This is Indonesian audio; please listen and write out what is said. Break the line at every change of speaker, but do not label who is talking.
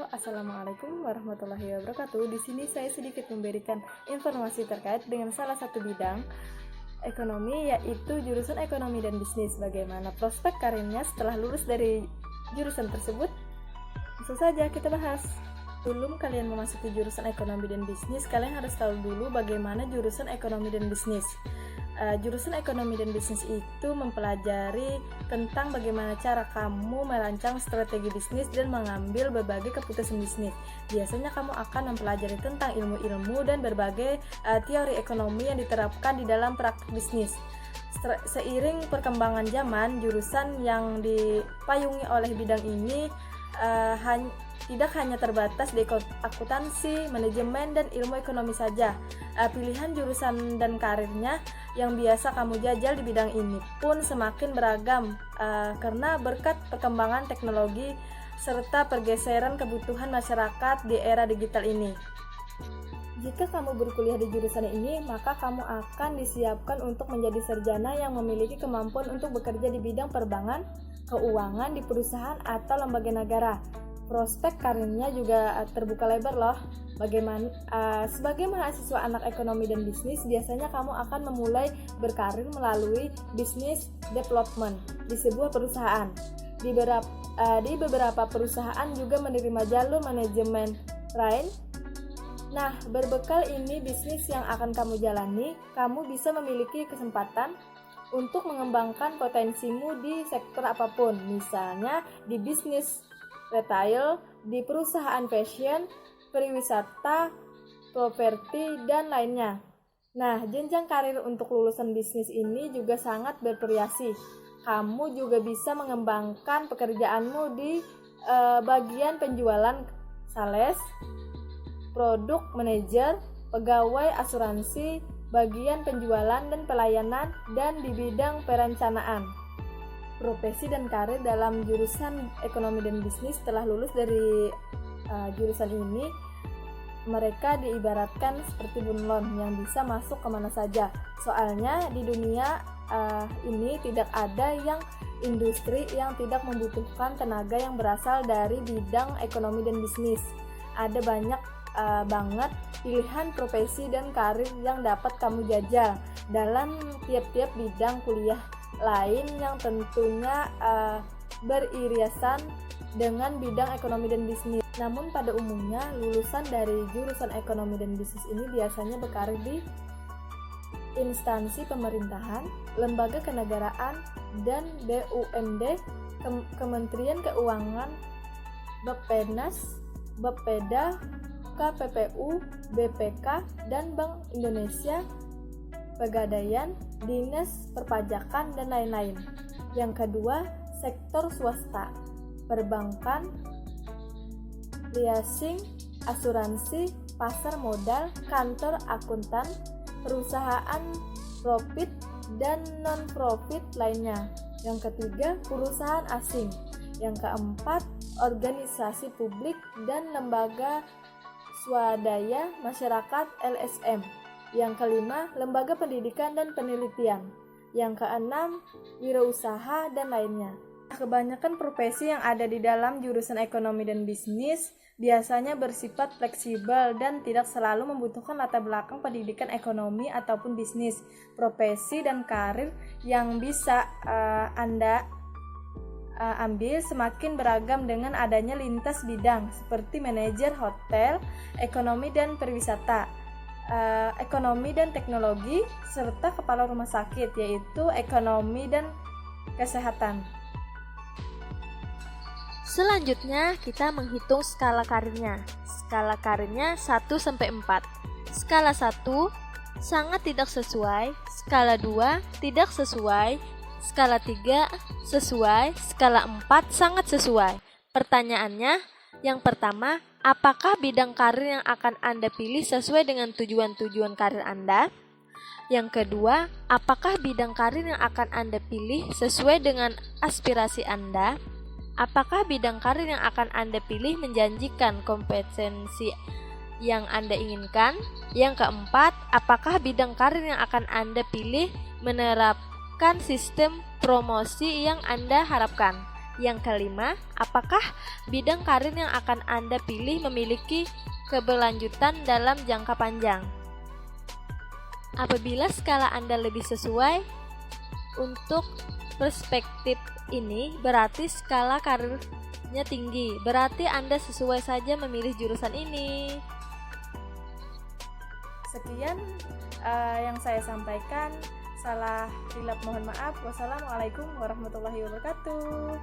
Assalamualaikum warahmatullahi wabarakatuh. Di sini saya sedikit memberikan informasi terkait dengan salah satu bidang ekonomi, yaitu jurusan ekonomi dan bisnis. Bagaimana prospek karirnya setelah lulus dari jurusan tersebut? Langsung saja kita bahas. Sebelum kalian memasuki jurusan ekonomi dan bisnis, kalian harus tahu dulu bagaimana jurusan ekonomi dan bisnis. Jurusan ekonomi dan bisnis itu mempelajari tentang bagaimana cara kamu merancang strategi bisnis dan mengambil berbagai keputusan bisnis. Biasanya kamu akan mempelajari tentang ilmu-ilmu dan berbagai teori ekonomi yang diterapkan di dalam praktik bisnis. Seiring perkembangan zaman, jurusan yang dipayungi oleh bidang ini tidak hanya terbatas di akuntansi, manajemen, dan ilmu ekonomi saja. Pilihan jurusan dan karirnya yang biasa kamu jajal di bidang ini pun semakin beragam karena berkat perkembangan teknologi serta pergeseran kebutuhan masyarakat di era digital ini. Jika kamu berkuliah di jurusan ini, maka kamu akan disiapkan untuk menjadi sarjana yang memiliki kemampuan untuk bekerja di bidang perbankan, keuangan di perusahaan atau lembaga negara. Prospek karirnya juga terbuka lebar loh. Sebagai mahasiswa anak ekonomi dan bisnis, biasanya kamu akan memulai berkarir melalui business development di sebuah perusahaan. Di beberapa perusahaan juga menerima jalur manajemen train. Nah, berbekal ini bisnis yang akan kamu jalani, kamu bisa memiliki kesempatan untuk mengembangkan potensimu di sektor apapun, misalnya di bisnis retail, di perusahaan fashion, pariwisata, properti, dan lainnya. Nah, jenjang karir untuk lulusan bisnis ini juga sangat bervariasi. Kamu juga bisa mengembangkan pekerjaanmu di bagian penjualan, sales, produk manajer, pegawai asuransi, bagian penjualan dan pelayanan, dan di bidang perencanaan. Profesi dan karir dalam jurusan ekonomi dan bisnis setelah lulus dari jurusan ini, mereka diibaratkan seperti bunglon yang bisa masuk kemana saja. Soalnya di dunia ini tidak ada industri yang tidak membutuhkan tenaga yang berasal dari bidang ekonomi dan bisnis. Ada banyak banget pilihan profesi dan karir yang dapat kamu jajal dalam tiap-tiap bidang kuliah lain yang tentunya beririsan dengan bidang ekonomi dan bisnis. Namun pada umumnya lulusan dari jurusan ekonomi dan bisnis ini biasanya berkarir di instansi pemerintahan, lembaga kenegaraan, dan BUMD, Kementerian Keuangan, Bappenas, Bapeda, KPPU, BPK, dan Bank Indonesia, Pegadaian, Dinas Perpajakan, dan lain-lain. Yang kedua, sektor swasta, perbankan, leasing, asuransi, pasar modal, kantor akuntan, perusahaan profit dan non-profit lainnya. Yang ketiga, perusahaan asing. Yang keempat, organisasi publik dan lembaga swadaya masyarakat LSM. Yang kelima, lembaga pendidikan dan penelitian. Yang keenam, wirausaha dan lainnya. Kebanyakan profesi yang ada di dalam jurusan ekonomi dan bisnis biasanya bersifat fleksibel dan tidak selalu membutuhkan latar belakang pendidikan ekonomi ataupun bisnis. Profesi dan karir yang bisa Anda ambil semakin beragam dengan adanya lintas bidang seperti manajer hotel, ekonomi dan pariwisata, ekonomi dan teknologi, serta kepala rumah sakit, yaitu ekonomi dan kesehatan.
Selanjutnya kita menghitung skala karirnya. Skala karirnya 1-4. Skala 1 sangat tidak sesuai, skala 2 tidak sesuai, skala 3 sesuai, skala 4 sangat sesuai. Pertanyaannya, yang pertama, apakah bidang karir yang akan Anda pilih sesuai dengan tujuan-tujuan karir Anda? Yang kedua, apakah bidang karir yang akan Anda pilih sesuai dengan aspirasi Anda? Apakah bidang karir yang akan Anda pilih menjanjikan kompetensi yang Anda inginkan? Yang keempat, apakah bidang karir yang akan Anda pilih menerapkan sistem promosi yang Anda harapkan? Yang kelima, apakah bidang karir yang akan Anda pilih memiliki keberlanjutan dalam jangka panjang? Apabila skala Anda lebih sesuai untuk perspektif ini, berarti skala karirnya tinggi. Berarti Anda sesuai saja memilih jurusan ini.
Sekian yang saya sampaikan. Salah hilap mohon maaf. Wassalamualaikum warahmatullahi wabarakatuh.